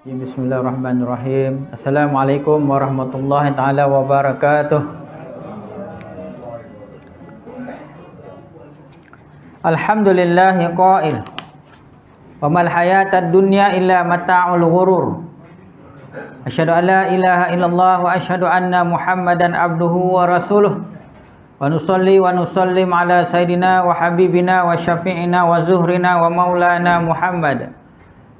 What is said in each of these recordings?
Bismillahirrahmanirrahim. Assalamualaikum warahmatullahi taala wabarakatuh. Alhamdulillahi qail wa mal hayatad dunya illa mata'ul ghurur. Asyhadu an la ilaha illallah wa asyhadu anna Muhammadan abduhu wa rasuluh. Wa nusalli wa nusallim ala sayidina wa habibina wa syafi'ina wa zuhrina wa maulana Muhammad.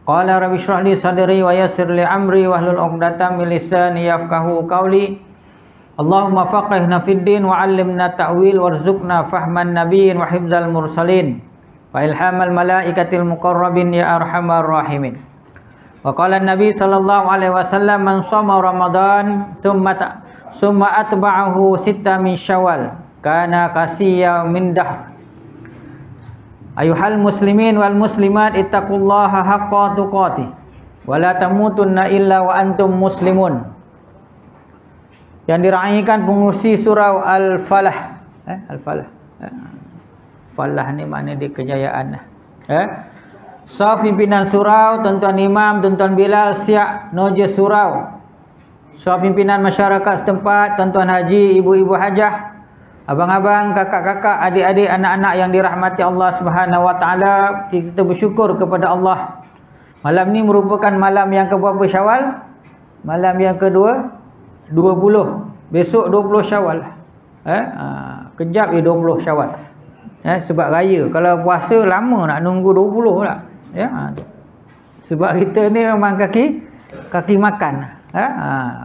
Qala rabbi shrah li sadri wa yassir li amri wahlul 'uqdatam min lisani yafqahu qawli. Allahumma faqihna fid din wa 'allimna ta'wil warzuqna fahman nabiyyin wa hifdzal mursalin wa ilhamal malaikatil muqarrabin ya arhamar rahimin. Wa qala an-nabi sallallahu alaihi wasallam man shoma ramadan summa atba'ahu sitta min syawal kana qasiya min dahr. Ayuhal muslimin wal muslimat ittaqullaha haqqa tuqatih wa la tamutunna illa wa antum muslimun. Yang diraikan pengurusi surau Al-Falah. Al-Falah. Falah ni makna dia kejayaan. Saf pimpinan surau, tuan-tuan imam, tuan-tuan Bilal siap noje surau. Saf pimpinan masyarakat setempat, tuan-tuan haji, ibu-ibu hajah, abang-abang, kakak-kakak, adik-adik, anak-anak yang dirahmati Allah Subhanahu wa taala, kita bersyukur kepada Allah. Malam ni merupakan malam yang ke-berapa Syawal? Malam yang kedua 20. Besok 20 Syawal. Kejap 20 Syawal. Sebab raya. Kalau puasa lama nak nunggu 20 pula. Sebab kita ni memang kaki makan.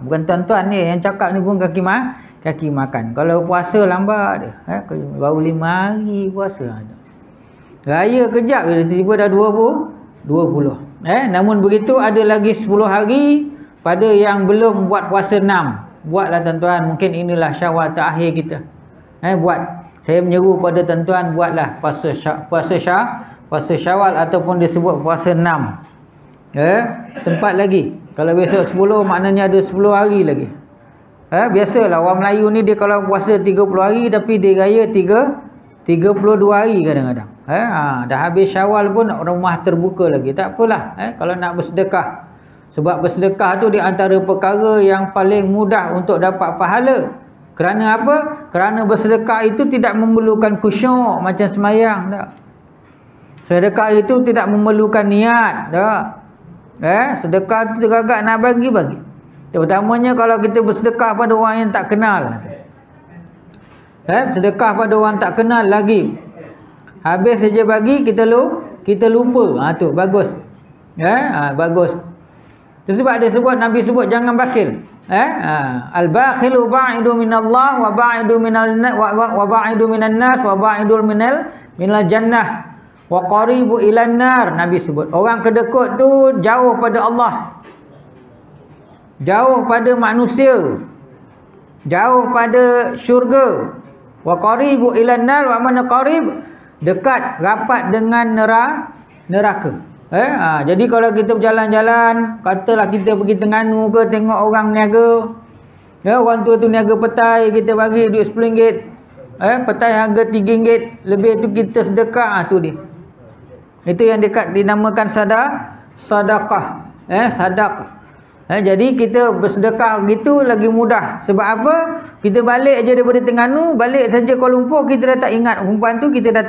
Bukan tuan-tuan ni yang cakap ni pun kaki makan. Kalau puasa lambat dia. Baru 5 hari puasa. Raya kejap tiba-tiba dah 20. Namun begitu ada lagi 10 hari pada yang belum buat puasa 6. Buatlah tuan-tuan. Mungkin inilah Syawal terakhir kita. Buat. Saya menyeru pada tuan-tuan buatlah puasa Syawal ataupun disebut puasa 6. Sempat lagi. Kalau besok 10 maknanya ada 10 hari lagi. Biasalah orang Melayu ni dia kalau puasa 30 hari tapi dia raya 32 hari kadang-kadang. Dah habis Syawal pun rumah terbuka lagi. Tak apalah kalau nak bersedekah. Sebab bersedekah tu di antara perkara yang paling mudah untuk dapat pahala. Kerana apa? Kerana bersedekah itu tidak memerlukan khusyuk macam semayang tak. Sedekah itu tidak memerlukan niat tak. Sedekah tu teragak nak bagi. Terutamanya kalau kita bersedekah pada orang yang tak kenal. Sedekah pada orang tak kenal lagi. Habis saja bagi kita lupa. Tu bagus. Bagus. Itu sebab dia sebut, Nabi sebut jangan bakhil. Al-bakhilu ba'idu minallah wa ba'idu minan nas wa ba'idu minal jannah wa qaribu ilan nar. Nabi sebut orang kedekut tu jauh pada Allah, jauh pada manusia, jauh pada syurga. Wa qaribu ilan nar, wa mana qarib? Dekat, rapat dengan neraka. Jadi kalau kita berjalan-jalan, katalah kita pergi Terengganu ke, tengok orang niaga, orang tua tu niaga petai, kita bagi duit RM10, petai harga RM3, lebih tu kita sedekah. Tu dia. Itu yang dinamakan sadaqah. Sadaqah. Jadi kita bersedekah gitu lagi mudah. Sebab apa? Kita balik je daripada Terengganu, balik saja Kuala Lumpur, kita dah tak ingat perempuan tu, kita dah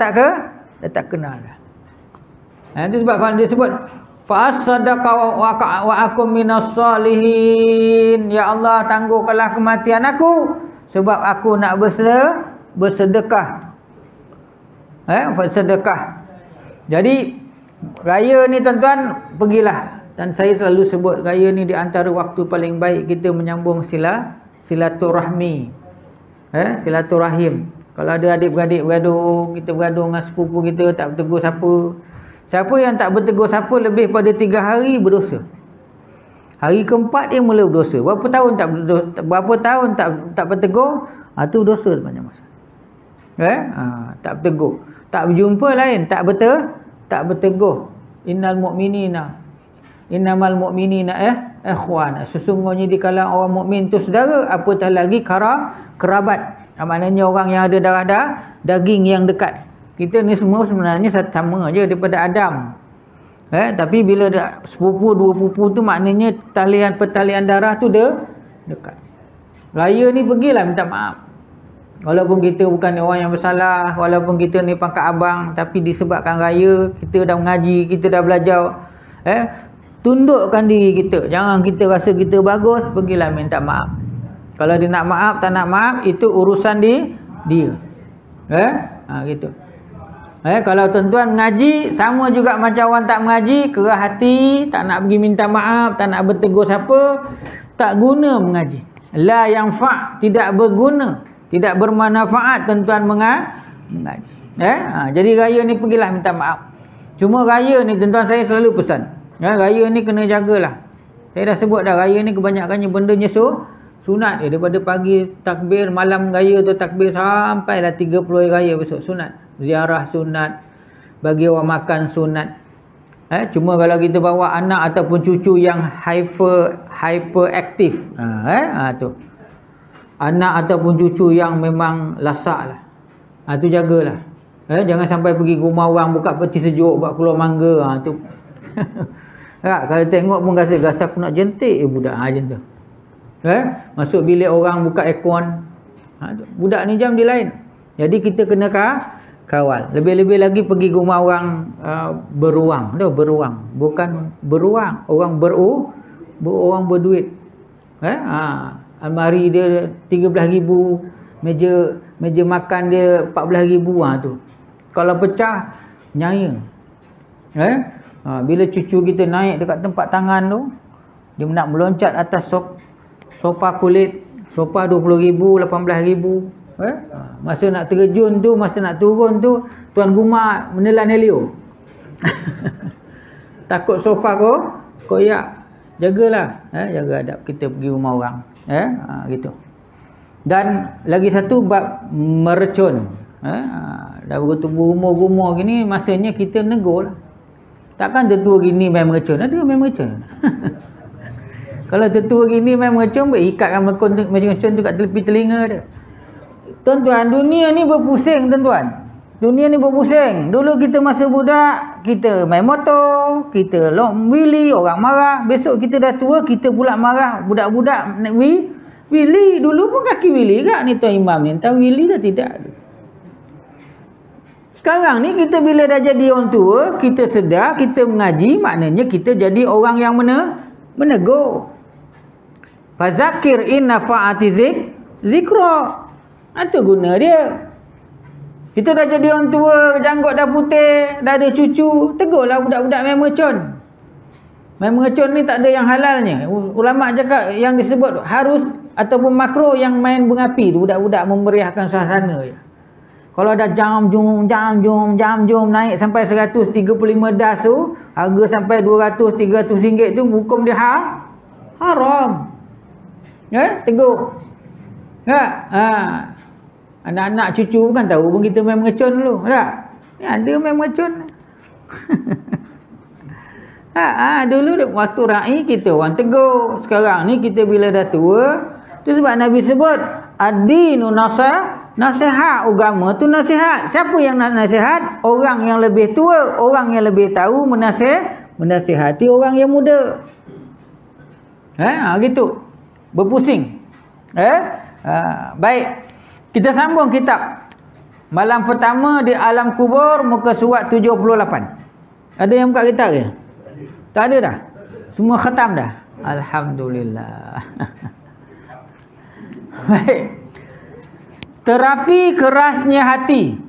tak kenal dah. Itu sebab kalau dia sebut fa'as-sadaqa wa akum minas salihin. Ya Allah, tangguhkanlah kematian aku sebab aku nak bersedekah. Bersedekah. Jadi raya ni tuan-tuan, pergilah. Dan saya selalu sebut raya ni di antara waktu paling baik kita menyambung silaturahmi. Silaturahim. Kalau ada adik-beradik bergaduh, kita bergaduh dengan sepupu kita, tak bertegur siapa. Siapa yang tak bertegur siapa lebih pada 3 hari berdosa. Hari keempat dia mula berdosa. Berapa tahun tak bertegur, tu dosa banyak masa. Tak bertegur. Tak berjumpa lain, tak bertegur. Innamal mu'minina ikhwan. Sesungguhnya di kalangan orang mukmin tu saudara, apatah lagi kerabat. Maknanya orang yang ada darah daging yang dekat. Kita ni semua sebenarnya sama je daripada Adam. Tapi bila dah sepupu dua pupu tu maknanya pertalian darah tu dekat. Raya ni pergilah minta maaf. Walaupun kita bukan orang yang bersalah, walaupun kita ni pangkat abang, tapi disebabkan raya, kita dah mengaji, kita dah belajar, tundukkan diri kita. Jangan kita rasa kita bagus, pergilah minta maaf. Kalau dia nak maaf, tak nak maaf, itu urusan dia. Gitu. Kalau tuan-tuan mengaji, sama juga macam orang tak mengaji, kerah hati, tak nak pergi minta maaf, tak nak bertegur siapa, tak guna mengaji. La yang tidak berguna, tidak bermanfaat tuan-tuan mengaji. Jadi raya ni pergilah minta maaf. Cuma raya ni tuan-tuan saya selalu pesan. Raya ni kena jagalah. Saya dah sebut dah, raya ni kebanyakannya bendanya sunat. Daripada pagi takbir, malam raya tu takbir sampailah 30 hari raya besok sunat. Ziarah sunat, bagi orang makan sunat. Cuma kalau kita bawa anak ataupun cucu yang hyperaktif, tu anak ataupun cucu yang memang lasak lah, tu jagalah. Jangan sampai pergi rumah orang buka peti sejuk, buat keluar mangga, tu kalau tengok pun rasa aku nak jentik budak macam tu. Masuk bilik orang buka aircon, budak ni jam dia lain. Jadi kita kena kawal. Lebih-lebih lagi pergi rumah orang beruang, bukan beruang, orang orang berduit. Almari dia 13,000, meja makan dia 14,000, tu kalau pecah nyaya. Bila cucu kita naik dekat tempat tangan tu, dia nak meloncat atas sofa kulit, sofa 20,000, 18,000. Masa nak terjun tu, masa nak turun tu, tuan rumah menelan helio. Takut sofa koyak. Jagalah, jaga adab kita pergi rumah orang. Gitu. Dan lagi satu bab mercun. Dah berumur gini, masanya kita negur lah. Takkan tetua gini main mercun. Ada main mercun. Kalau tetua gini main mercun, ikatkan mercun tu kat tepi telinga dia. Tuan-tuan, dunia ni berpusing tuan-tuan. Dunia ni berpusing. Dulu kita masa budak, kita main motor, kita long wheelie, orang marah. Besok kita dah tua, kita pula marah budak-budak nak wheelie. Dulu pun kaki wheelie kak ni tuan imam ni. Entah wheelie dah tidak. Sekarang ni kita bila dah jadi orang tua, kita sedar, kita mengaji, maknanya kita jadi orang yang menegur. Fazakir inna fa'ati zikra. Itu guna dia. Kita dah jadi orang tua, janggut dah putih, dah ada cucu, tegurlah budak-budak main mercun. Main mercun ni tak ada yang halalnya. Ulama cakap yang disebut harus ataupun makro yang main berapi tu, budak-budak memeriahkan suasana je. Kalau dah jam naik sampai 135 das tu, harga sampai 200-300 ringgit tu, hukum dia haram. Tegur. Anak-anak cucu kan tahu pun kita main mengecun dulu. Tak? Ada main mengecun. Dulu waktu ra'i kita orang tegur. Sekarang ni kita bila dah tua, tu sebab Nabi sebut ad-dinu nasihat. Agama tu nasihat. Siapa yang nak nasihat? Orang yang lebih tua, orang yang lebih tahu menasihati orang yang muda. Gitu. Berpusing. Baik. Kita sambung kitab. Malam pertama di alam kubur, muka surat 78. Ada yang buka kitab ke? Tak ada dah? Semua khatam dah? Alhamdulillah. Baik. Terapi kerasnya hati.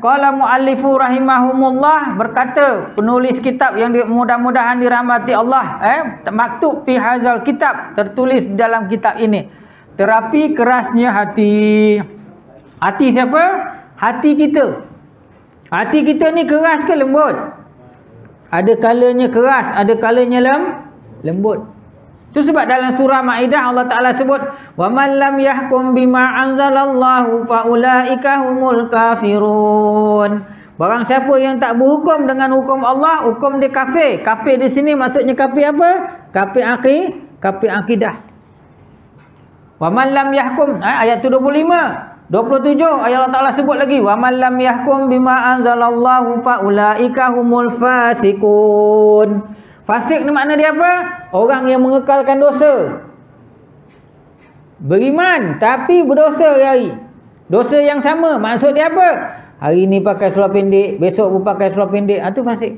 Qala muallifu rahimahumullah, berkata penulis kitab yang mudah-mudahan dirahmati Allah, maktub fi hazal kitab, tertulis dalam kitab ini. Terapi kerasnya hati. Hati siapa? Hati kita. Hati kita ni keras ke lembut? Ada kalanya keras, ada kalanya lembut. Itu sebab dalam surah Maidah Allah Ta'ala sebut, wa man lam yahkum bima anzalallahu fa ulaika humul kafirun. Barang siapa yang tak berhukum dengan hukum Allah, hukum dia kafir. Kafir di sini maksudnya kafir apa? Kafir akidah. Wa man lam yahkum, ayat 25. 27 ayat Allah Ta'ala sebut lagi, wa man lam yahkum bima anzalallahu fa ulaika humul fasiqun. Fasik ni makna dia apa? Orang yang mengekalkan dosa. Beriman tapi berdosa hari. Dosa yang sama. Maksud dia apa? Hari ni pakai seluar pendek, besok pun pakai seluar pendek. Itu fasik.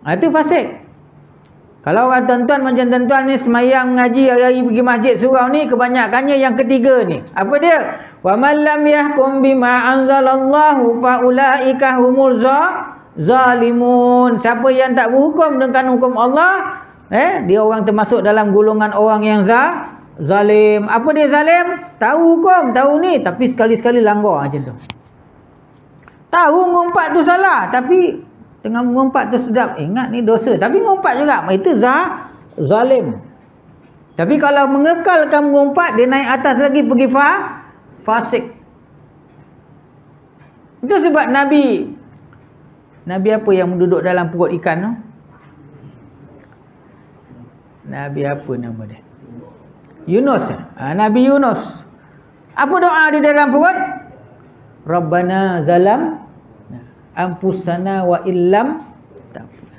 Itu fasik. Kalau orang tuan-tuan macam tuan-tuan ni semayang mengaji hari-hari pergi masjid surau ni, kebanyakannya yang ketiga ni. Apa dia? Wa man lam yahkum bima anzalallahu fa ulaika humul zalimun. Siapa yang tak berhukum dengan hukum Allah, dia orang termasuk dalam golongan orang yang zalim. Apa dia zalim? Tahu hukum, tahu ni, tapi sekali-sekali langgar macam tu. Tahu ngumpat tu salah, tapi tengah mengumpat tu sedap. Ingat ni dosa, tapi ngumpat juga. Itu zalim. Tapi kalau mengekalkan mengumpat, dia naik atas lagi pergi fasik. Itu sebab Nabi apa yang duduk dalam perut ikan tu? Nabi apa nama dia? Yunus. Nabi Yunus. Apa doa di dalam perut? Rabbana zalam anfusana wa illam taghfir.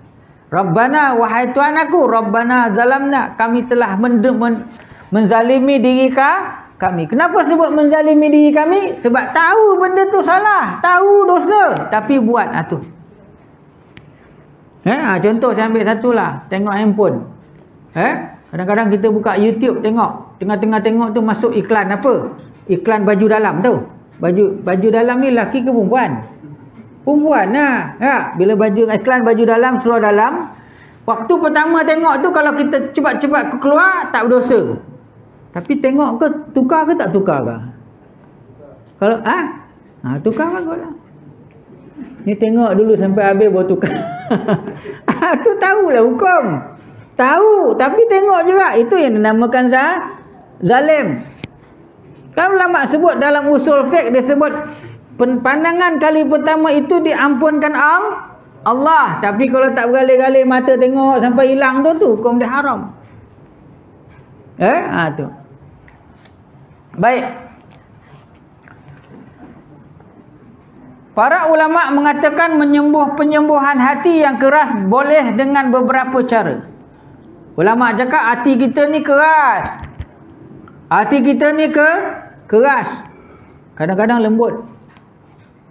Rabbana, wahai Tuhan aku, Rabbana zalamna, kami telah menzalimi diri kami. Kenapa sebut menzalimi diri kami? Sebab tahu benda tu salah, tahu dosa, tapi buat tu. Contoh saya ambil satulah, tengok handphone. Kadang-kadang kita buka YouTube tengok, tengah-tengah tengok tu masuk iklan apa? Iklan baju dalam tu. Baju dalam ni laki ke perempuan? Perempuan lah. Bila iklan baju dalam, seluar dalam, waktu pertama tengok tu kalau kita cepat-cepat keluar tak berdosa. Tapi tengok ke tukar ke tak tukar ke? Kalau tukar baguslah. Ni tengok dulu sampai habis baru tukar. Tu tahulah hukum. Tahu, tapi tengok juga. Itu yang dinamakan zalim. Kan ulama sebut dalam usul fiqh, dia sebut pandangan kali pertama itu diampunkan Allah. Tapi kalau tak bergalih-galih mata tengok sampai hilang tu hukum dia haram. Tu. Baik. Para ulama mengatakan penyembuhan hati yang keras boleh dengan beberapa cara. Ulama cakap hati kita ni keras. Hati kita ni keras. Kadang-kadang lembut.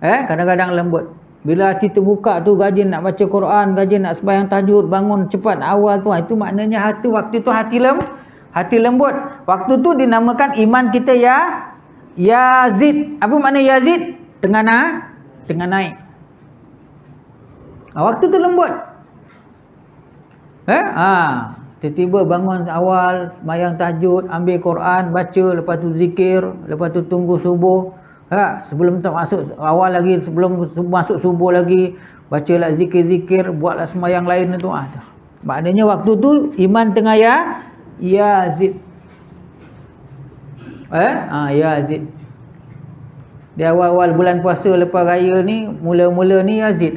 Kadang-kadang lembut. Bila hati terbuka tu, rajin nak baca Quran, rajin nak sembahyang tahajud, bangun cepat awal tu, itu maknanya waktu tu hati lembut. Waktu tu dinamakan iman kita yazid. Apa makna yazid? Tengah naik. Waktu tu lembut. Tiba-tiba bangun awal, sembahyang tahajud, ambil Quran, baca, lepas tu zikir, lepas tu tunggu subuh. Sebelum masuk awal lagi, sebelum masuk subuh lagi, bacalah zikir-zikir, buatlah sembahyang lain tu. Maknanya waktu tu iman tengah yazid. Yazid. Di awal-awal bulan puasa lepas raya ni, mula-mula ni yazid.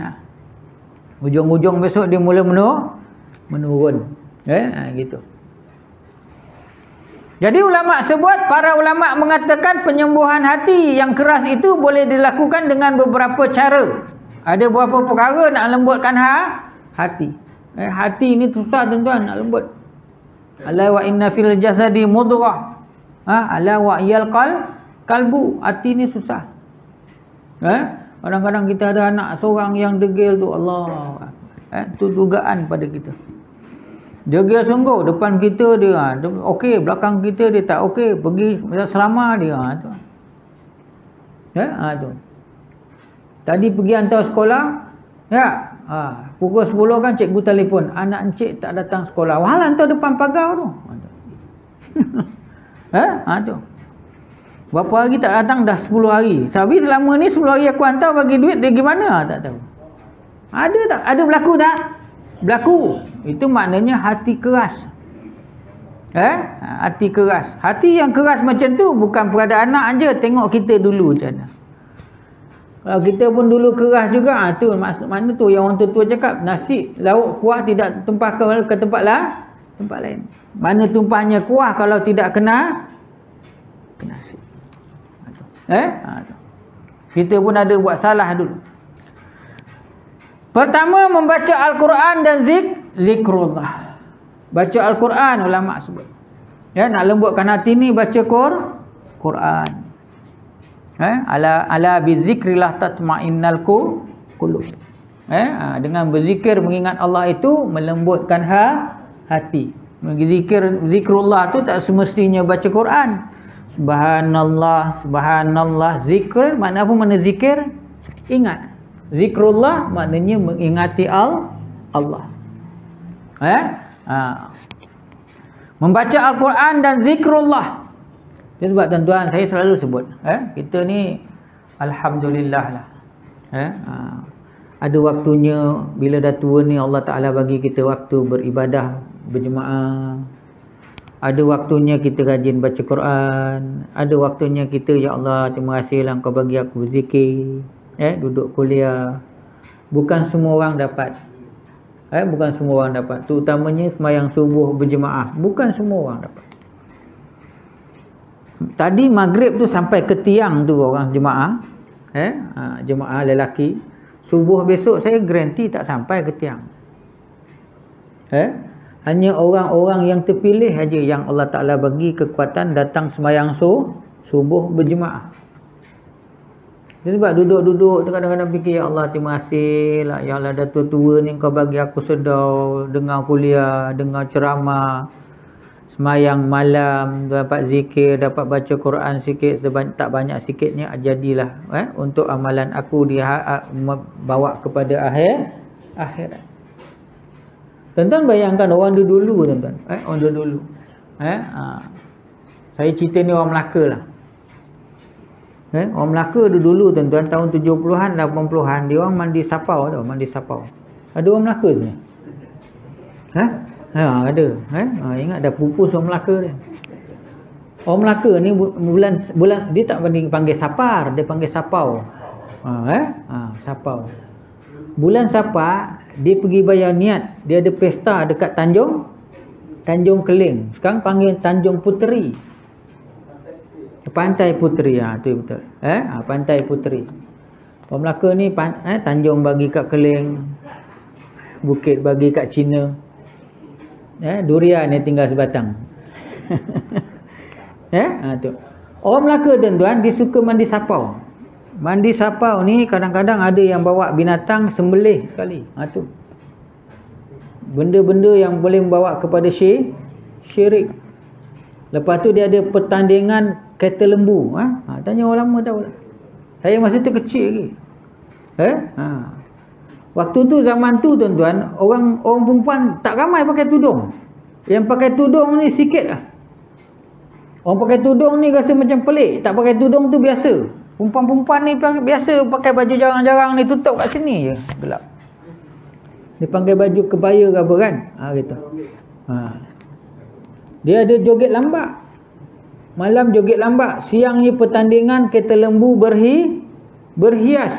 Ujung-ujung besok dia mula menurun. Gitu. Jadi para ulama mengatakan penyembuhan hati yang keras itu boleh dilakukan dengan beberapa cara. Ada beberapa perkara nak lembutkan hati. Hati ni susah tuan-tuan nak lembut. Ala wa inna fil jasadi mudghah. Ala wa iyal qalbu. Hati ni susah. Kadang-kadang kita ada anak seorang yang degil tu, Allah. Tu dugaan pada kita. Degil sungguh, depan kita dia okey, belakang kita dia tak okey, pergi selama dia tu. Tu. Tadi pergi hantar sekolah, pukul 10 kan cikgu telefon, anak encik tak datang sekolah. Wah, hantar depan pagar tu. Tu. Berapa hari tak datang, dah 10 hari. Tapi selama ni 10 hari aku hantar bagi duit, dia gimana tak tahu. Ada tak? Ada berlaku tak? Berlaku. Itu maknanya hati keras. Hati keras. Hati yang keras macam tu bukan pada anak aja, tengok kita dulu macam mana. Kalau kita pun dulu keras juga, tu mana tu yang orang tua cakap, nasi lauk kuah tidak tumpah ke tempat lain. Mana tumpahnya kuah kalau tidak kena nasi. Kita pun ada buat salah dulu. Pertama, membaca Al-Quran dan zikrullah. Baca Al-Quran, ulama sebut. Nak lembutkan hati ni, baca Quran. Ala bizikrillah tatma'innal qulub. Dengan berzikir, mengingat Allah itu melembutkan hati. Zikrullah tu tak semestinya baca Quran. Subhanallah, subhanallah. Zikr, makna apa? Mana zikir? Ingat. Zikrullah maknanya mengingati Allah. Membaca Al-Quran dan zikrullah. Sebab tuan-tuan, saya selalu sebut, kita ni alhamdulillah lah. Ada waktunya, bila dah tua ni Allah Ta'ala bagi kita waktu beribadah berjemaah. Ada waktunya kita rajin baca Quran. Ada waktunya kita, ya Allah, terima kasihlah Engkau bagi aku berzikir, duduk kuliah. Bukan semua orang dapat. Bukan semua orang dapat. Terutamanya sembahyang subuh berjemaah. Bukan semua orang dapat. Tadi maghrib tu sampai ke tiang tu orang jemaah. Jemaah lelaki. Subuh besok saya garanti tak sampai ke tiang. Hanya orang-orang yang terpilih aja yang Allah Ta'ala bagi kekuatan datang sembahyang subuh berjemaah. Sebab duduk-duduk kadang-kadang fikir, ya Allah terima kasih lah, ya Allah dah tua-tua ni Kau bagi aku sedar dengar kuliah, dengar ceramah, semayang malam, dapat zikir, dapat baca Quran sikit, tak banyak sikitnya, jadilah untuk amalan aku bawa kepada akhirat. Tuan-tuan bayangkan orang dulu tuan-tuan, orang dulu. Saya cerita ni orang Melaka lah. Orang Melaka dulu tuan-tuan, tahun 70-an 80-an, dia orang mandi sapau tau, mandi sapau. Ada orang Melaka tu? Ada. Ingat dah pupus orang Melaka dia. Orang Melaka ni bulan dia tak panggil sapar, dia panggil sapau. Sapau. Bulan Safar dia pergi bayar niat, dia ada pesta dekat Tanjung Keling. Sekarang panggil Tanjung Puteri. Pantai Puteri, tu betul. Pantai Puteri. Orang Melaka ni Tanjung bagi kat Keling, Bukit bagi kat Cina. Durian ni tinggal sebatang. Tu. Orang Melaka tuan-tuan dia suka mandi sapau. Mandi sapau ni kadang-kadang ada yang bawa binatang sembelih sekali. Tu. Benda-benda yang boleh membawa kepada syirik. Lepas tu dia ada pertandingan kereta lembu. Tanya orang lama tahu. Saya masa tu kecil lagi. Waktu tu, zaman tu tuan-tuan, orang perempuan tak ramai pakai tudung. Yang pakai tudung ni sikit lah. Orang pakai tudung ni rasa macam pelik. Tak pakai tudung tu biasa. Perempuan-perempuan ni biasa pakai baju jarang-jarang ni, tutup kat sini je, gelap. Dia pakai baju kebaya ke apa kan, gitu. Dia ada joget lambak. Malam joget lambak, siangnya pertandingan kereta lembu berhias.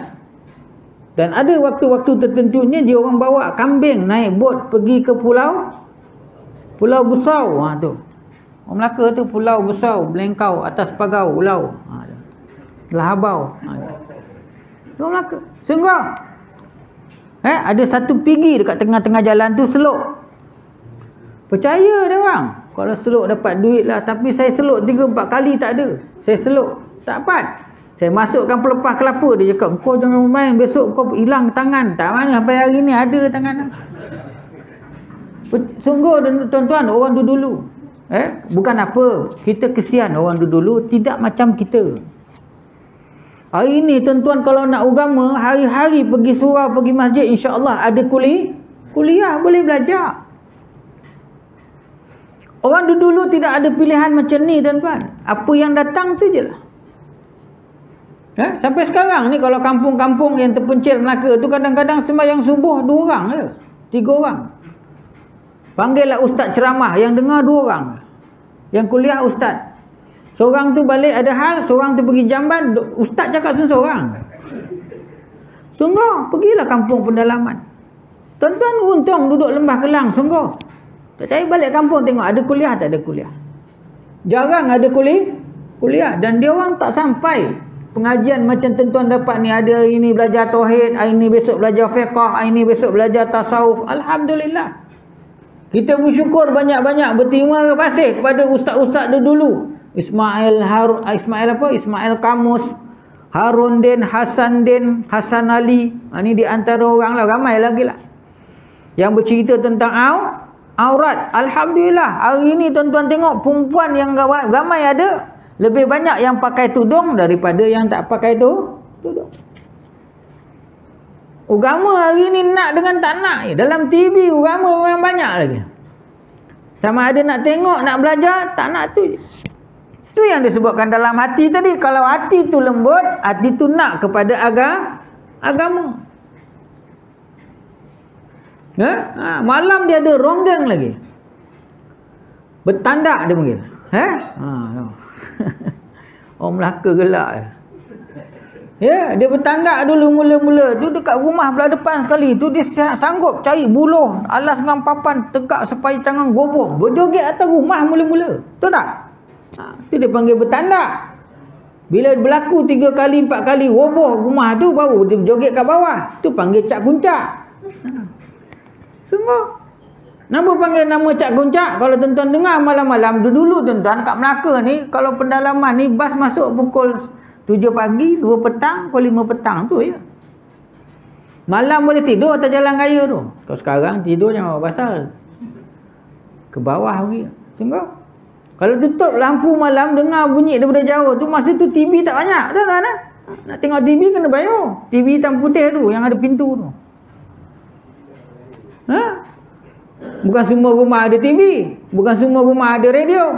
Dan ada waktu-waktu tertentunya dia orang bawa kambing naik bot pergi ke Pulau Besau. Tu. Orang Melaka tu Pulau Besau, Belengkau, atas Pagau, Ulau. Lahabau. Orang Melaka. Sungguh. Ada satu pigi dekat tengah-tengah jalan tu seluk. Percaya dia orang. Kalau seluk dapat duit lah. Tapi saya seluk 3-4 kali tak ada. Saya seluk tak dapat. Saya masukkan pelepah kelapa. Dia cakap, kau jangan main, besok kau hilang tangan. Tak mana sampai hari ni ada tangan. Sungguh tuan-tuan, orang dulu. Bukan apa, kita kesian orang dulu tidak macam kita. Hari ni tuan-tuan kalau nak agama, hari-hari pergi surau, pergi masjid, insya-Allah ada kuliah boleh belajar. Orang dulu tidak ada pilihan macam ni tuan-tuan. Apa yang datang tu je lah. Sampai sekarang ni kalau kampung-kampung yang terpencil Melaka tu kadang-kadang sembahyang subuh 2 orang je, 3 orang. Panggillah ustaz ceramah, yang dengar 2 orang. Yang kuliah ustaz. Seorang tu balik ada hal, seorang tu pergi Jamban, ustaz cakap seorang. Sungguh, pergilah kampung pendalaman. Tuan-tuan untung duduk Lembah Kelang, sungguh. Tak saya balik kampung tengok ada kuliah tak ada kuliah. Jarang ada kuliah dan dia orang tak sampai pengajian macam tuan-tuan dapat ni, ada hari ni belajar tauhid, hari ni besok belajar fiqh, hari ni besok belajar tasawuf. Alhamdulillah. Kita bersyukur banyak-banyak, berterima kasih kepada ustaz-ustaz dulu. Ismail Kamus, Harun Din, Hasan Ali. Ini di antara orang lah, ramai lagi lah yang bercerita tentang aurat. Alhamdulillah, hari ni tuan-tuan tengok perempuan yang ramai ada, lebih banyak yang pakai tudung daripada yang tak pakai tudung. Agama hari ni nak dengan tak nak. Dalam TV agama memang banyak lagi. Sama ada nak tengok, nak belajar, tak nak tu. Itu yang disebutkan dalam hati tadi. Kalau hati tu lembut, hati tu nak kepada agama. Malam dia ada ronggeng lagi. Bertandak dia panggil. Orang Melaka gelak. Ya, dia bertandak dulu mula-mula tu dekat rumah belah depan sekali tu, dia sanggup cari buluh alas dengan papan tegak supaya jangan goboh, berjoget atas rumah mula-mula. Betul tak? Tu dia panggil bertandak. Bila berlaku 3 kali 4 kali roboh rumah tu, baru dia berjoget kat bawah. Tu panggil cak kuncak. Sungguh. Kenapa panggil nama cak kuncak? Kalau tuan-tuan dengar malam-malam dulu tuan-tuan kat Melaka ni, kalau pendalaman ni bas masuk pukul 7 pagi, 2 petang, pukul 5 petang tu ya. Malam boleh tidur atas jalan raya tu. Kalau sekarang tidur jangan pasal. Ke bawah pergi. Sungguh. Kalau tutup lampu malam, dengar bunyi daripada jauh tu, masa tu TV tak banyak. Tuan-tuan nak tengok TV kena bayar. TV hitam putih tu yang ada pintu tu. Bukan semua rumah ada TV, bukan semua rumah ada radio.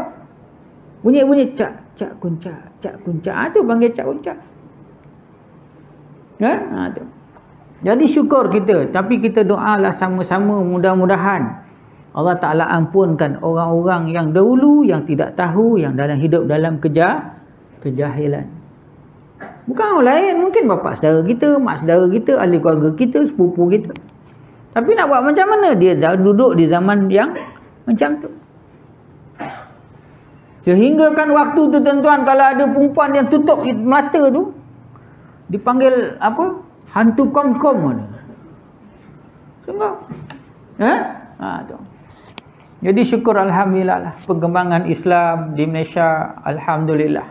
Bunyi-bunyi cak kuncak, cak kuncak. Tu panggil cak kuncak. Tu. Jadi syukur kita, tapi kita doalah sama-sama, mudah-mudahan Allah Ta'ala ampunkan orang-orang yang dahulu yang tidak tahu, yang dalam hidup dalam kejahilan. Bukan orang lain, mungkin bapa saudara kita, mak saudara kita, ahli keluarga kita, sepupu kita. Tapi nak buat macam mana? Dia duduk di zaman yang macam tu. Sehingga kan waktu tu tuan-tuan, kalau ada perempuan yang tutup mata tu, dipanggil apa? Hantu kom-kom. Sungguh. Tu. Jadi syukur alhamdulillah lah perkembangan Islam di Malaysia, alhamdulillah.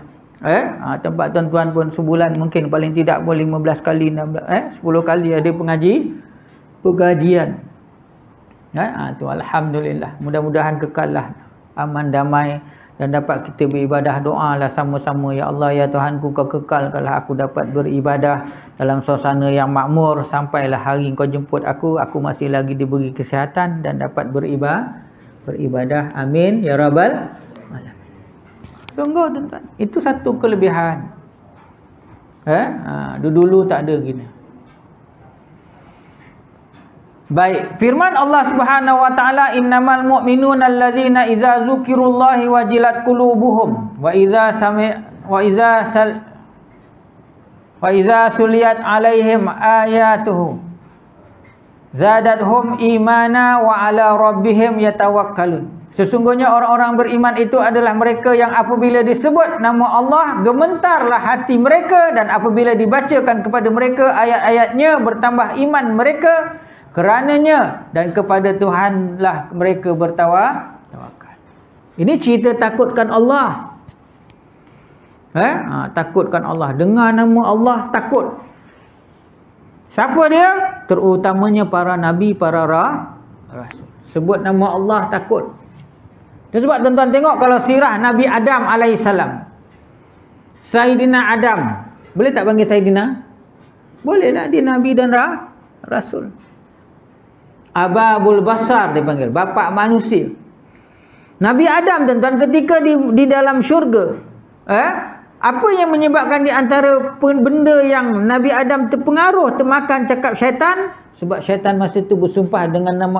Tempat tuan-tuan pun sebulan mungkin paling tidak pun 15 kali 10 kali ada pengajian. Tu alhamdulillah. Mudah-mudahan kekal lah aman damai dan dapat kita beribadah, doa lah sama-sama. Ya Allah, ya Tuhanku, kau kekalkanlah aku dapat beribadah dalam suasana yang makmur sampailah hari kau jemput aku masih lagi diberi kesihatan dan dapat beribadah. Amin ya rabbal alamin. Sungguh tuan-tuan, itu satu kelebihan. Dulu tak ada gini. Baik, firman Allah Subhanahu wa taala, innamal mu'minuna allazina idza zukirullahi wajilat qulubuhum wa idza suliyat alaihim ayatuhu zadatuhum imana wa ala rabbihim yatawakkalun. Sesungguhnya orang-orang beriman itu adalah mereka yang apabila disebut nama Allah, gementarlah hati mereka, dan apabila dibacakan kepada mereka ayat-ayatnya, bertambah iman mereka kerananya, dan kepada Tuhanlah mereka bertawakal. Ini cerita takutkan Allah. Takutkan Allah. Dengar nama Allah, takut. Siapa dia? Terutamanya para nabi, para rasul. Sebut nama Allah, takut. Sebab tuan-tuan tengok kalau sirah Nabi Adam alaihissalam. Sayyidina Adam. Boleh tak panggil Sayyidina? Bolehlah, dia nabi dan rasul. Ababul Basar dipanggil, bapa manusia. Nabi Adam tuan-tuan ketika di dalam syurga, apa yang menyebabkan di antara benda yang Nabi Adam terpengaruh, termakan cakap syaitan? Sebab syaitan masa itu bersumpah dengan nama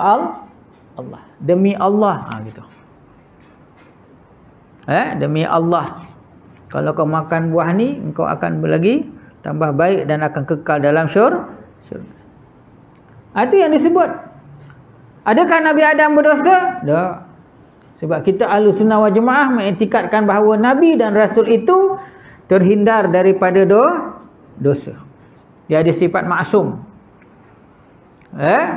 Allah. Demi Allah, gitu. Demi Allah, kalau kau makan buah ni, engkau akan lagi tambah baik dan akan kekal dalam syurga. Itu yang disebut. Adakah Nabi Adam berdosa? Tak. Sebab kita Ahlussunnah wal Jamaah mengiktikadkan bahawa Nabi dan Rasul itu terhindar daripada dosa. Dia ada sifat maksum.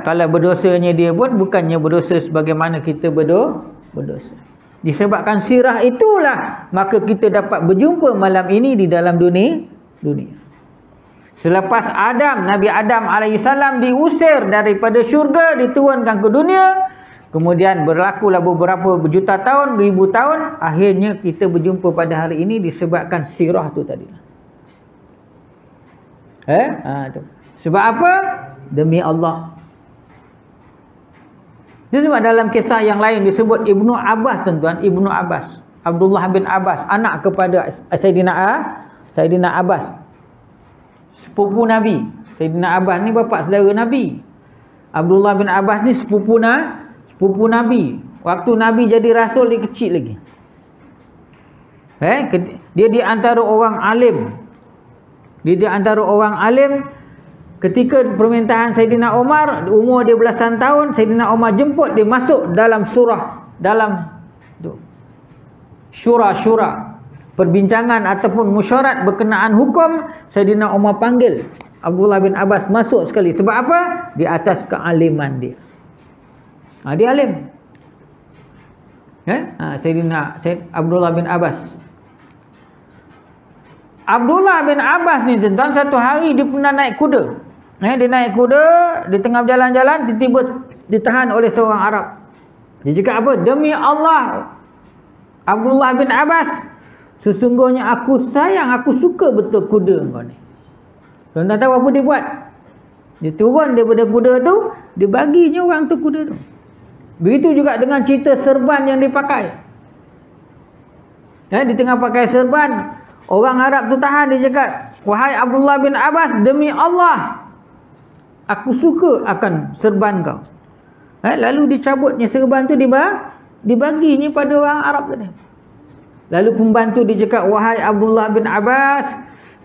Kalau berdosanya dia pun bukannya berdosa sebagaimana kita berdosa. Disebabkan sirah itulah maka kita dapat berjumpa malam ini di dalam dunia. Selepas Nabi Adam alaihissalam diusir daripada syurga, diturunkan ke dunia, kemudian berlakulah beberapa berjuta tahun, ribu tahun, akhirnya kita berjumpa pada hari ini disebabkan sirah tu tadi. Tu. Sebab apa? Demi Allah. Itu sebab dalam kisah yang lain disebut Ibnu Abbas, tuan-tuan, Ibnu Abbas, Abdullah bin Abbas, anak kepada Sayyidina Abbas, sepupu Nabi. Sayyidina Abbas ni bapa saudara Nabi. Abdullah bin Abbas ni sepupu Nabi. Waktu Nabi jadi rasul dia kecil lagi. Dia di antara orang alim. Ketika permintaan Sayyidina Umar, umur dia belasan tahun, Sayyidina Umar jemput dia masuk dalam syura, perbincangan ataupun mesyuarat berkenaan hukum. Sayyidina Umar panggil Abdullah bin Abbas masuk sekali. Sebab apa? Di atas kealiman dia. Dia alim. Sayyidina Abdullah bin Abbas. Abdullah bin Abbas ni tuan-tuan, satu hari dia pernah naik kuda. Dia naik kuda, di tengah jalan-jalan tiba-tiba ditahan oleh seorang Arab. Dia cakap apa? Demi Allah, Abdullah bin Abbas, sesungguhnya aku sayang, aku suka betul kuda kau ni. Tuan-tuan tahu apa dia buat? Dia turun daripada kuda tu, dia baginya orang tu kuda tu. Begitu juga dengan cerita serban yang dipakai. Di tengah pakai serban, orang Arab tu tahan, dia cakap, wahai Abdullah bin Abbas, demi Allah, aku suka akan serban kau. Lalu dicabutnya serban tu, dibaginya pada orang Arab tadi. Lalu pembantu dia cakap, wahai Abdullah bin Abbas,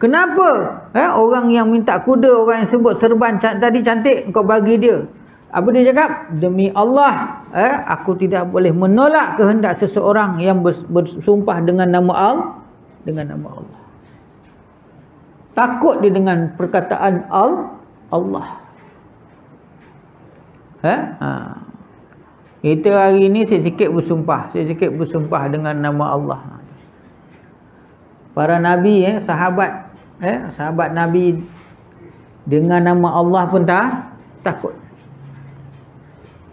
kenapa orang yang minta kuda, orang yang sebut serban tadi cantik, kau bagi dia? Apa dia cakap? Demi Allah, aku tidak boleh menolak kehendak seseorang yang bersumpah dengan nama Allah. Takut dia dengan perkataan Allah. Kita hari ini sikit bersumpah dengan nama Allah. Para nabi, sahabat Nabi dengan nama Allah pun takut.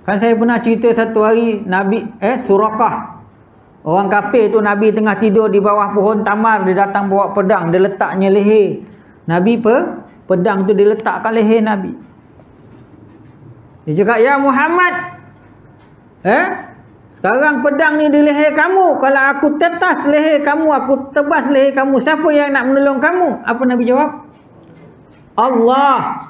Kan saya pernah cerita satu hari Nabi Surakah, orang kafir tu, Nabi tengah tidur di bawah pohon tamar, dia datang bawa pedang, dia letaknya leher Nabi. Pedang tu diletakkan leher Nabi. Dia cakap, ya Muhammad, sekarang pedang ni di leher kamu. Kalau aku tetas leher kamu, aku tebas leher kamu, siapa yang nak menolong kamu? Apa Nabi jawab? Allah.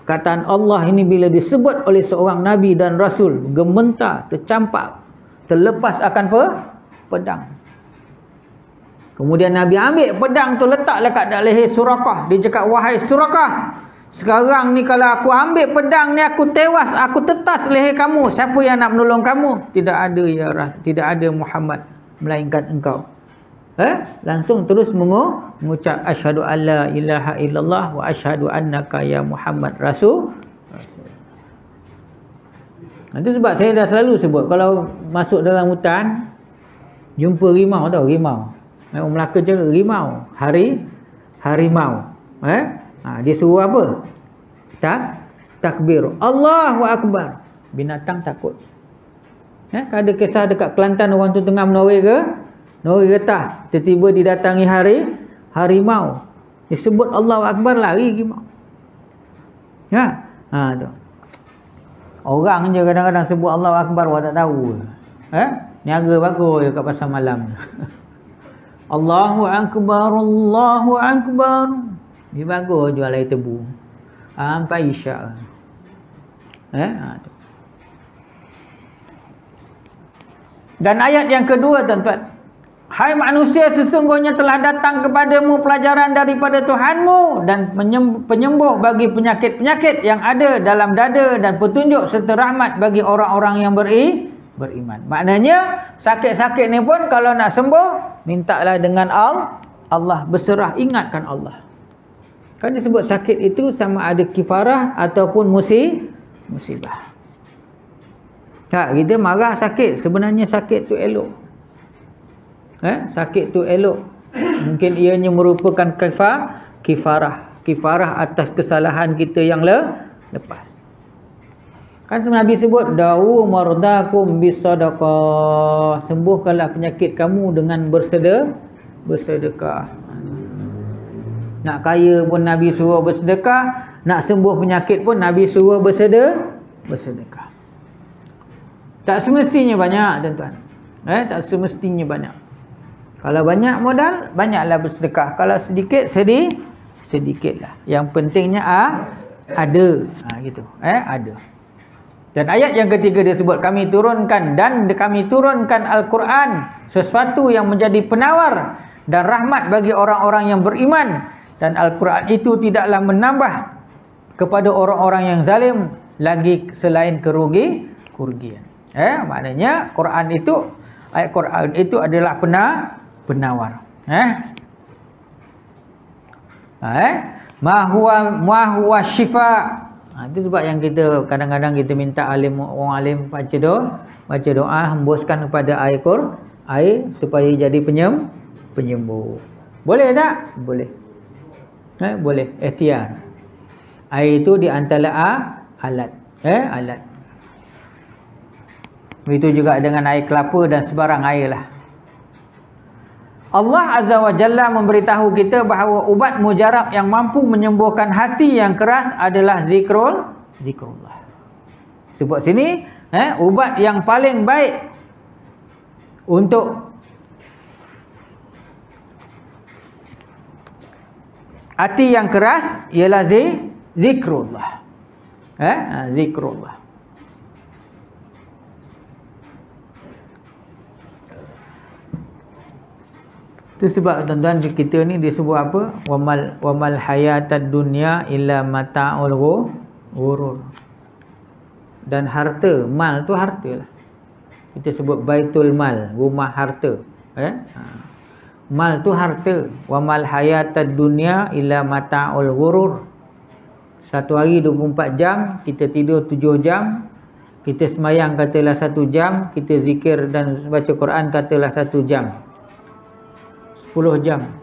Kataan Allah ini bila disebut oleh seorang Nabi dan Rasul, gementar, tercampak, terlepas akan pedang. Kemudian Nabi ambil pedang tu, letak dekat leher Surakah. Dia cakap, wahai Surakah, sekarang ni kalau aku ambil pedang ni, aku tewas, aku tetas leher kamu, siapa yang nak menolong kamu? Tidak ada Muhammad melainkan engkau. Langsung terus mengucap asyhadu alla ilaha illallah wa asyhadu annaka ya Muhammad rasul. Itu sebab saya dah selalu sebut, kalau masuk dalam hutan jumpa rimau, tahu rimau? Orang Melaka cakap rimau, harimau. Dia suruh apa? Takbir, Allahu Akbar. Binatang takut. Ada kisah dekat Kelantan, orang tu tengah menoreh getah, tiba-tiba didatangi harimau. Disebut Allahu Akbar, lari harimau. Tu. Orang je kadang-kadang sebut Allahu Akbar, orang tak tahu. Niaga bagus dekat pasar malam. Allahu Akbar, Allahu Akbar. Dia bagus jual air tebu. Sampai isyak. Dan ayat yang kedua, tuan-tuan. Hai manusia, sesungguhnya telah datang kepadamu pelajaran daripada Tuhanmu dan penyembuh bagi penyakit-penyakit yang ada dalam dada dan petunjuk serta rahmat bagi orang-orang yang beriman. Maknanya sakit-sakit ni pun kalau nak sembuh, mintalah dengan Allah, berserah, ingatkan Allah. Kan disebut sakit itu sama ada kifarah ataupun musibah. Tak, kita marah sakit, sebenarnya sakit tu elok. Sakit tu elok. Mungkin ianya merupakan kifarah atas kesalahan kita yang lepas. Kan Nabi sebut dawu mardakum bisadaqah, sembuhkanlah penyakit kamu dengan bersedekah. Nak kaya pun Nabi suruh bersedekah, nak sembuh penyakit pun Nabi suruh bersedekah. Tak semestinya banyak, tuan-tuan. Tak semestinya banyak. Kalau banyak modal, banyaklah bersedekah. Kalau sedikit, sedikitlah. Yang pentingnya ada. Gitu. Ada. Dan ayat yang ketiga dia sebut, kami turunkan Al-Quran, sesuatu yang menjadi penawar dan rahmat bagi orang-orang yang beriman. Dan Al-Quran itu tidaklah menambah kepada orang-orang yang zalim lagi selain kerugian. Maknanya ayat Quran itu adalah penawar. Ma huwa syifa. Itu sebab yang kita kadang-kadang kita minta orang alim baca doa hembuskan kepada air supaya jadi penyembuh. Boleh tak? Boleh. Boleh, ikhtiar. Air itu di antara alat. Alat. Begitu juga dengan air kelapa dan sebarang air lah. Allah Azza wa Jalla memberitahu kita bahawa ubat mujarab yang mampu menyembuhkan hati yang keras adalah zikrullah. Sebut sini, ubat yang paling baik untuk hati yang keras ialah zikrullah. Zikrullah. Itu sebab tuan-tuan kita ni disebut apa? Wamal hayatad dunya illa mata'ul ghurur. Dan harta, mal tu harta lah. Kita sebut baitul mal, rumah harta. Mal tu harta. Wamal hayatad dunya illa mata'ul ghurur. Satu hari 24 jam, kita tidur 7 jam, kita semayang katalah 1 jam, kita zikir dan baca Quran katalah 1 jam. 10 jam.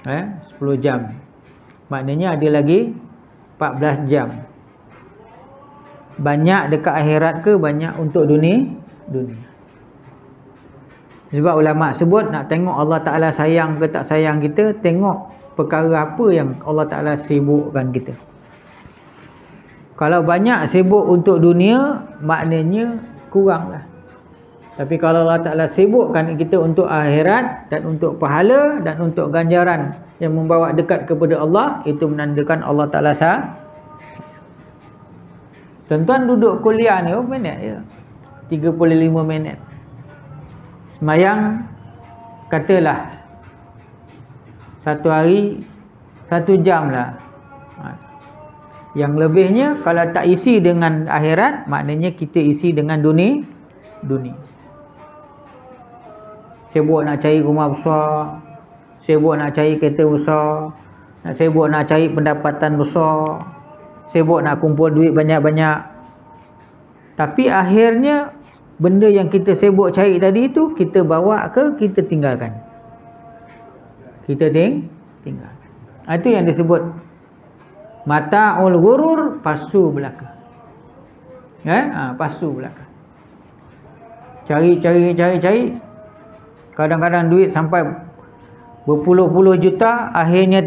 10 jam. Maknanya ada lagi 14 jam. Banyak dekat akhirat ke banyak untuk dunia? Sebab ulama sebut nak tengok Allah Ta'ala sayang ke tak sayang kita, tengok perkara apa yang Allah Ta'ala sibukkan kita. Kalau banyak sibuk untuk dunia, maknanya kuranglah. Tapi kalau Allah Ta'ala sibukkan kita untuk akhirat dan untuk pahala dan untuk ganjaran yang membawa dekat kepada Allah, itu menandakan Allah Ta'ala Tuan-tuan duduk kuliah ni berapa minit je? 35 minit. Semayang katalah satu hari 1 jam lah. Yang lebihnya kalau tak isi dengan akhirat, maknanya kita isi dengan dunia. Sibuk nak cari rumah besar, sibuk nak cari kereta besar, sibuk nak cari pendapatan besar, sibuk nak kumpul duit banyak-banyak. Tapi akhirnya benda yang kita sibuk cari tadi itu kita bawa ke kita tinggalkan. Kita tinggalkan. Itu yang disebut mata'ul ghurur, pasu belaka. Pasu belaka. Cari. Kadang-kadang duit sampai berpuluh-puluh juta, akhirnya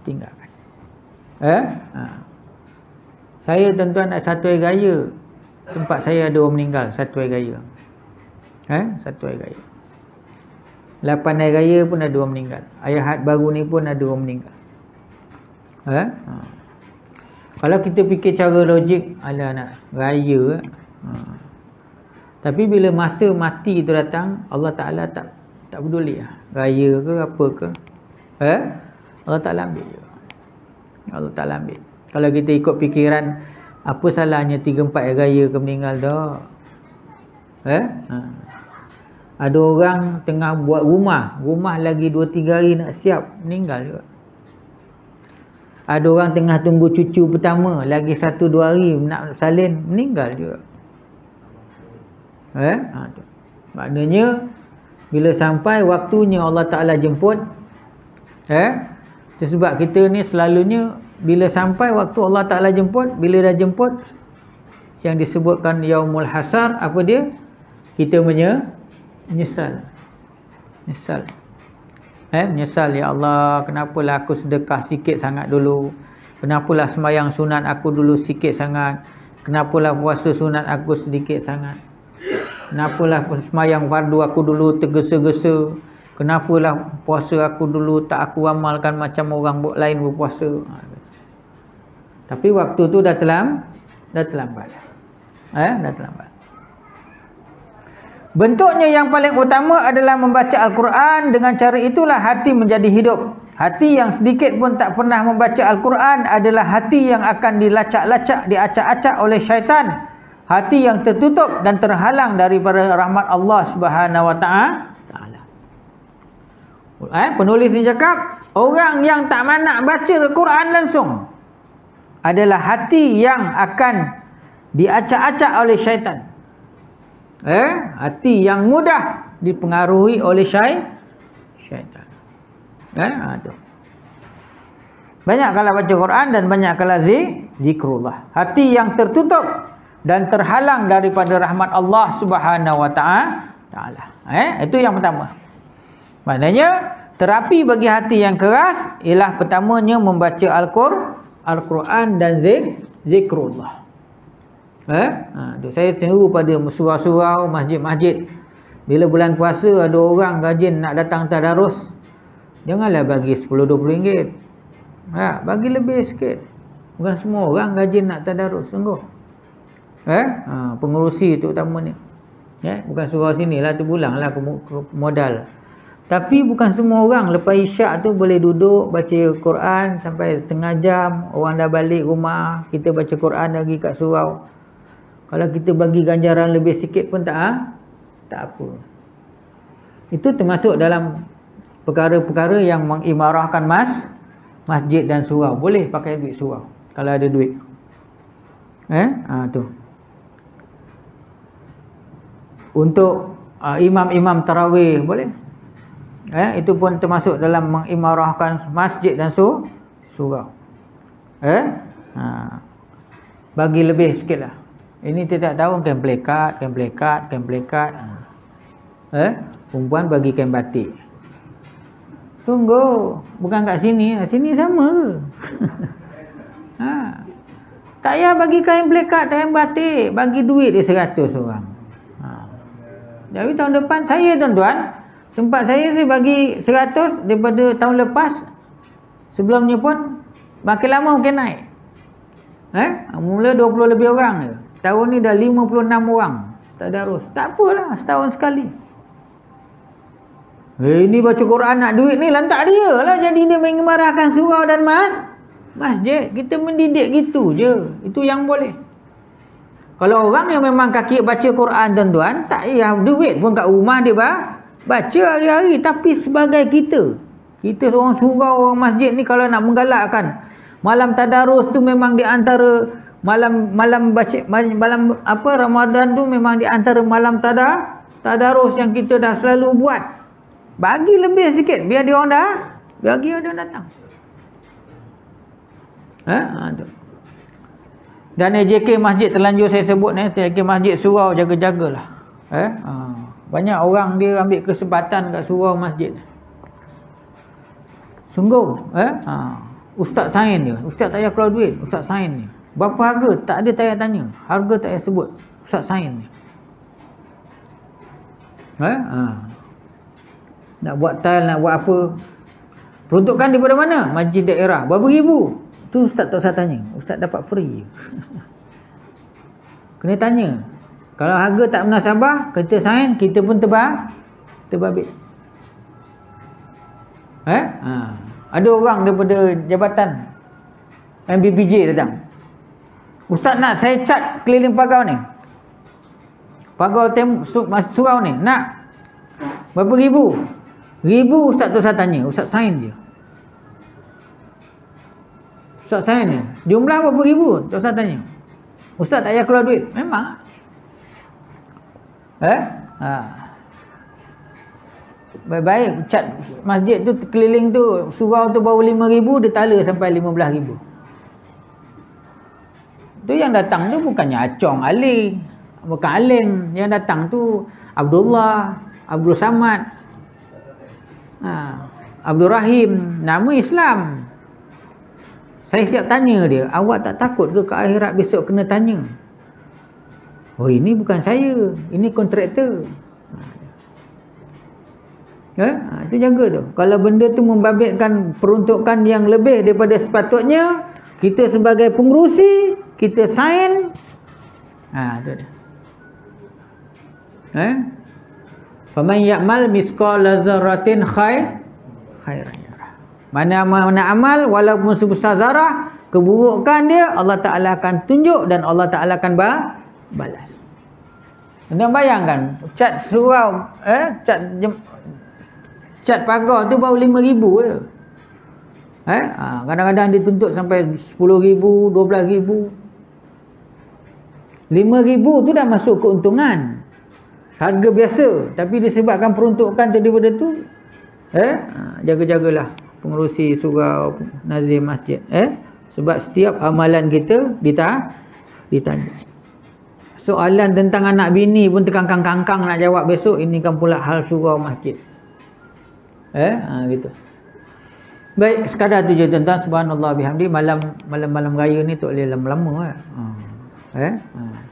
tinggalkan. Saya tuan-tuan nak satu hari raya, tempat saya ada orang meninggal satu hari raya. Satu hari raya. 8 hari raya pun ada orang meninggal. Ayat baru ni pun ada orang meninggal. Kalau kita fikir cara logik, alah nak raya. Tapi bila masa mati itu datang, Allah Ta'ala tak peduli lah. Raya ke apa ke, Allah Ta'ala ambil. Allah Ta'ala ambil. Kalau kita ikut fikiran, apa salahnya 3-4 hari raya ke meninggal dah. Ada orang tengah buat rumah lagi 2-3 hari nak siap, meninggal juga. Ada orang tengah tunggu cucu pertama, lagi 1-2 hari nak salin, meninggal juga. Maknanya bila sampai waktunya Allah Ta'ala jemput, sebab kita ni selalunya bila sampai waktu Allah Ta'ala jemput, bila dah jemput, yang disebutkan Yaumul Hasar, apa dia? Kita menyesal. Menyesal, ya Allah, kenapalah aku sedekah sikit sangat dulu, kenapalah sembahyang sunat aku dulu sikit sangat, kenapalah puasa sunat aku sedikit sangat, kenapalah sembahyang fardu aku dulu tergesa-gesa, kenapalah puasa aku dulu tak aku amalkan macam orang lain berpuasa. Tapi waktu tu dah terlambat. Dah terlambat. Bentuknya yang paling utama adalah membaca Al-Quran. Dengan cara itulah hati menjadi hidup. Hati yang sedikit pun tak pernah membaca Al-Quran adalah hati yang akan dilacak-lacak, diacak-acak oleh syaitan. Hati yang tertutup dan terhalang daripada rahmat Allah Subhanahu Wa Ta'ala. Penulis ni cakap, orang yang tak manak baca Al-Quran langsung adalah hati yang akan diacak-acak oleh syaitan. Hati yang mudah dipengaruhi oleh syaitan. Banyak kala baca Quran dan banyak kala zikrullah. Hati yang tertutup dan terhalang daripada rahmat Allah Subhanahu Wa Ta'ala. Itu yang pertama. Maknanya terapi bagi hati yang keras ialah pertamanya membaca Al-Quran dan zikrullah. Saya tengok pada surau-surau, masjid-masjid, bila bulan puasa ada orang rajin nak datang tadarus, janganlah bagi 10-20 ringgit. Bagi lebih sikit. Bukan semua orang rajin nak tadarus, sungguh. Pengurusi tu utamanya. Bukan surau sini lah, terbulanglah ke modal. Tapi bukan semua orang lepas isyak tu boleh duduk baca Quran sampai setengah jam. Orang dah balik rumah, kita baca Quran lagi kat surau. Kalau kita bagi ganjaran lebih sikit pun tak apa. Itu termasuk dalam perkara-perkara yang mengimarahkan masjid dan surau. Boleh pakai duit surau kalau ada duit. Tu. Untuk imam-imam tarawih boleh. Itu pun termasuk dalam mengimarahkan masjid dan surau. Bagi lebih sikitlah. Ini tidak tahu kain plekat. Perempuan bagi kain batik. Tunggu, bukan kat sini. Sini sama ke? Tak payah bagi kain plekat, kain batik. Bagi duit dia 100 orang. Jadi tahun depan saya, tuan-tuan, tempat saya bagi 100 daripada tahun lepas. Sebelumnya pun makin lama makin naik. Mula 20 lebih orang je. Tahun ni dah 56 orang tadarus. Tak apalah, setahun sekali. Ini baca Quran nak duit ni lantak dia lah. Jadi dia mengimarahkan surau dan masjid. Kita mendidik gitu je. Itu yang boleh. Kalau orang yang memang kaki baca Quran, tuan-tuan, tak payah duit pun kat rumah dia baca hari-hari. Tapi sebagai kita seorang surau, orang masjid ni, kalau nak menggalakkan malam tadarus tu memang di antara malam baca malam Ramadan tu memang di antara malam tadarus yang kita dah selalu buat. Bagi lebih sikit biar dia orang bagi dia datang. Dan AJK masjid terlanjur saya sebut ni, AJK masjid surau, jaga-jagalah. Banyak orang dia ambil kesempatan kat surau masjid. Sungguh, ustaz sain dia. Ustaz tak payah keluar duit, ustaz sain ni. Berapa harga? Tak ada tak payah tanya. Harga tak payah sebut. Ustaz sain ni. Nak buat tile, nak buat apa. Peruntukan daripada mana? Masjid daerah. Berapa ribu? Tu ustaz tak usah tanya. Ustaz dapat free. Kena tanya. Kalau harga tak munasabah, kita sain, kita pun terbabit. Ada orang daripada jabatan MBPJ datang. Ustaz nak saya cat keliling pagau ni. pagar surau ni nak berapa ribu? Ribu ustaz tu saya tanya, ustaz sain dia. Ustaz sain dia. Jumlah berapa ribu? Tu saya tanya. Ustaz tak payah keluar duit. Memang. Baik-baik cat masjid tu keliling tu surau tu baru 5,000, dia tala sampai 15,000. Tu yang datang tu bukannya Acong Ali, bukan Aling. Yang datang tu Abdullah, Abdul Samad, Abdul Rahim, nama Islam. Saya siap tanya dia, awak tak takut ke akhirat besok kena tanya? Oh, ini bukan saya, ini kontraktor. Itu jaga tu. Kalau benda tu membabitkan peruntukan yang lebih daripada sepatutnya, kita sebagai pengerusi, kita sign. Tu dia. Faman ya'mal misqala dzarratin khairan yarah. Mana amal walaupun sebesar zarah, keburukan dia Allah Taala akan tunjuk dan Allah Taala akan balas. Anda bayangkan cat surau cat pagar tu baru 5,000 je. Kadang-kadang dituntut sampai 10,000, 12,000. 5,000 tu dah masuk keuntungan. Harga biasa, tapi disebabkan peruntukan daripada tu, jaga-jagalah pengerusi surau, nazim masjid. Sebab setiap amalan kita ditanya. Soalan tentang anak bini pun terkangkang-kangkang nak jawab besok, ini kan pula hal surau masjid. Gitu. Baik, sekadar tu je tuan-tuan. Subhanallah bihamdi. Malam raya ni tak boleh lama-lama.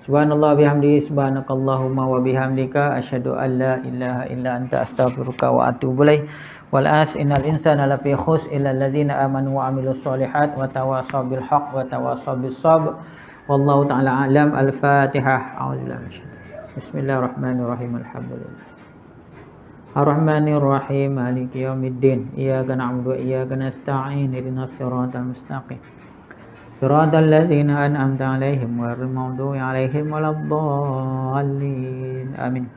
Subhanallah bihamdi, subhanakallahumma wa bihamdika, asyhadu an la ilaha illa anta, astaghfiruka wa atubu ilaik. Wal as innal insana lafi khusr illa allazina amanu wa amilus solihat wa tawasaw bil haqq wa tawasaw bis sabr. Wallahu ta'ala alam. Al-Fatihah. A'udzubillahi minasyaitonir. Bismillahirrahmanirrahim. Alhamdulillah. Ar-Rahmanir-Rahim, Maliki Yaumiddin. Iyyaka na'budu wa iyyaka nasta'in. Ihdinas siratal mustaqim. Siratal ladzina an'amta 'alaihim ghairil maghdubi 'alaihim waladdallin. Amin.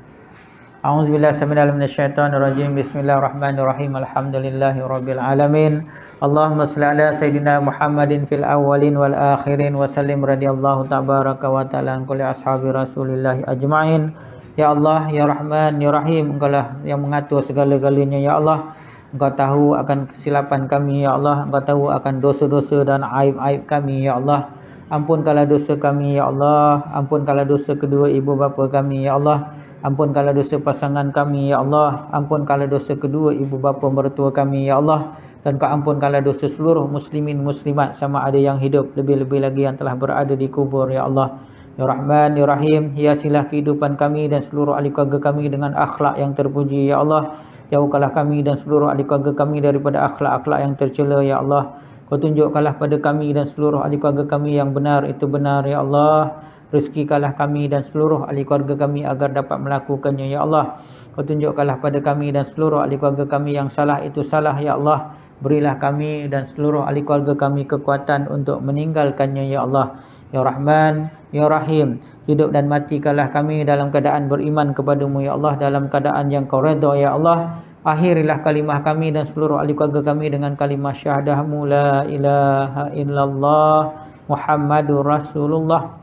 A'udzubillahi minasyaitonir rajim. Bismillahirrahmanirrahim. Alhamdulillahirabbil alamin. Allahumma shalli ala sayidina Muhammadin fil awwalin wal akhirin wa sallim radhiyallahu tabaraka wa ta'ala an kulli ashabi Rasulillah ajma'in. Ya Allah, Ya Rahman, Ya Rahim, Engkau-lah yang mengatur segala-galanya, Ya Allah. Engkau tahu akan kesilapan kami, Ya Allah. Engkau tahu akan dosa-dosa dan aib-aib kami, Ya Allah. Ampunkanlah dosa kami, Ya Allah. Ampunkanlah dosa kedua ibu bapa kami, Ya Allah. Ampunkanlah dosa pasangan kami, Ya Allah. Ampunkanlah dosa kedua ibu bapa mertua kami, Ya Allah. Dan Kau ampunkanlah dosa seluruh muslimin muslimat, sama ada yang hidup, lebih-lebih lagi yang telah berada di kubur, Ya Allah. Ya Rahman, Ya Rahim, hiasilah kehidupan kami dan seluruh ahli keluarga kami dengan akhlak yang terpuji, Ya Allah. Jauhkanlah kami dan seluruh ahli keluarga kami daripada akhlak-akhlak yang tercela, Ya Allah. Kau tunjukkanlah pada kami dan seluruh ahli keluarga kami yang benar itu benar, Ya Allah. Rezekikanlah kami dan seluruh ahli keluarga kami agar dapat melakukannya, Ya Allah. Kau tunjukkanlah pada kami dan seluruh ahli keluarga kami yang salah itu salah, Ya Allah. Berilah kami dan seluruh ahli keluarga kami kekuatan untuk meninggalkannya, Ya Allah. Ya Rahman, Ya Rahim, hidup dan matikanlah kami dalam keadaan beriman kepadamu, Ya Allah. Dalam keadaan yang Kau redha, Ya Allah. Akhirilah kalimah kami dan seluruh ahli keluarga kami dengan kalimah syahadahmu la ilaha illallah Muhammadur Rasulullah.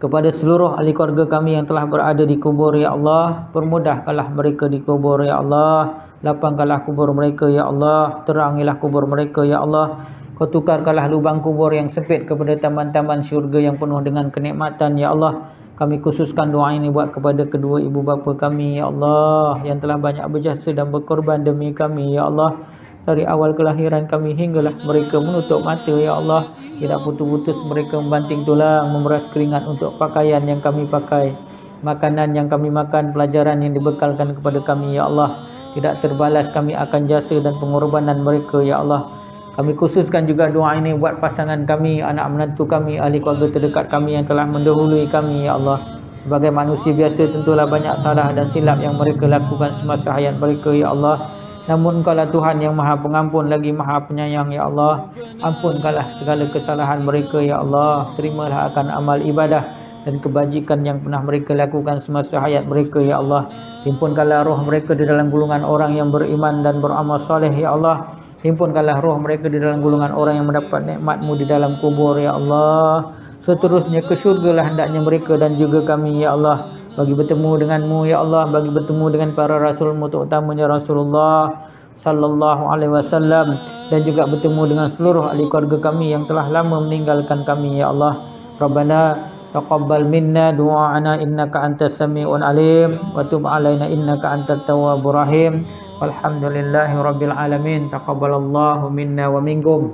Kepada seluruh ahli keluarga kami yang telah berada di kubur, Ya Allah, permudahkanlah mereka di kubur, Ya Allah. Lapangkanlah kubur mereka, Ya Allah. Terangilah kubur mereka, Ya Allah. Kau tukarkanlah lubang kubur yang sempit kepada taman-taman syurga yang penuh dengan kenikmatan, Ya Allah. Kami khususkan doa ini buat kepada kedua ibu bapa kami, Ya Allah, yang telah banyak berjasa dan berkorban demi kami, Ya Allah. Dari awal kelahiran kami hinggalah mereka menutup mata, Ya Allah. Tidak putus-putus mereka membanting tulang, memeras keringat untuk pakaian yang kami pakai, makanan yang kami makan, pelajaran yang dibekalkan kepada kami, Ya Allah. Tidak terbalas kami akan jasa dan pengorbanan mereka, Ya Allah. Kami khususkan juga doa ini buat pasangan kami, anak menantu kami, ahli keluarga terdekat kami yang telah mendahului kami, Ya Allah. Sebagai manusia biasa tentulah banyak salah dan silap yang mereka lakukan semasa hayat mereka, Ya Allah. Namun Engkaulah Tuhan yang Maha Pengampun lagi Maha Penyayang, Ya Allah. Ampunkanlah segala kesalahan mereka, Ya Allah. Terimalah akan amal ibadah dan kebajikan yang pernah mereka lakukan semasa hayat mereka, ya Allah. Himpunkanlah roh mereka di dalam golongan orang yang beriman dan beramal soleh, ya Allah. Himpunkanlah roh mereka di dalam golongan orang yang mendapat nikmat-Mu di dalam kubur, ya Allah. Seterusnya ke syurgalah hendaknya mereka dan juga kami, ya Allah, bagi bertemu dengan-Mu, ya Allah, bagi bertemu dengan para rasul-Mu, terutamanya Rasulullah sallallahu alaihi wasallam, dan juga bertemu dengan seluruh ahli keluarga kami yang telah lama meninggalkan kami, ya Allah. Rabbana taqabbal minna du'ana innaka antas sami'un alim wa tub alaina innaka antat tawwabur rahim. Walhamdulillahi rabbil alamin. Taqabbalallahu minna wa minkum.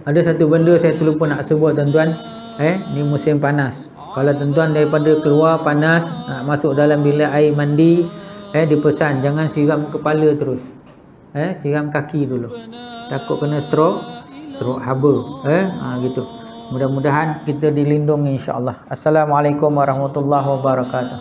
Ada satu benda saya terlupa nak sebut, tuan-tuan. Ni musim panas. Kalau tuan-tuan daripada keluar panas nak masuk dalam bilik air mandi, dipesan jangan siram kepala terus. Siram kaki dulu. Takut kena stroke haba. Gitu. Mudah-mudahan kita dilindungi, insya-Allah. Assalamualaikum warahmatullahi wabarakatuh.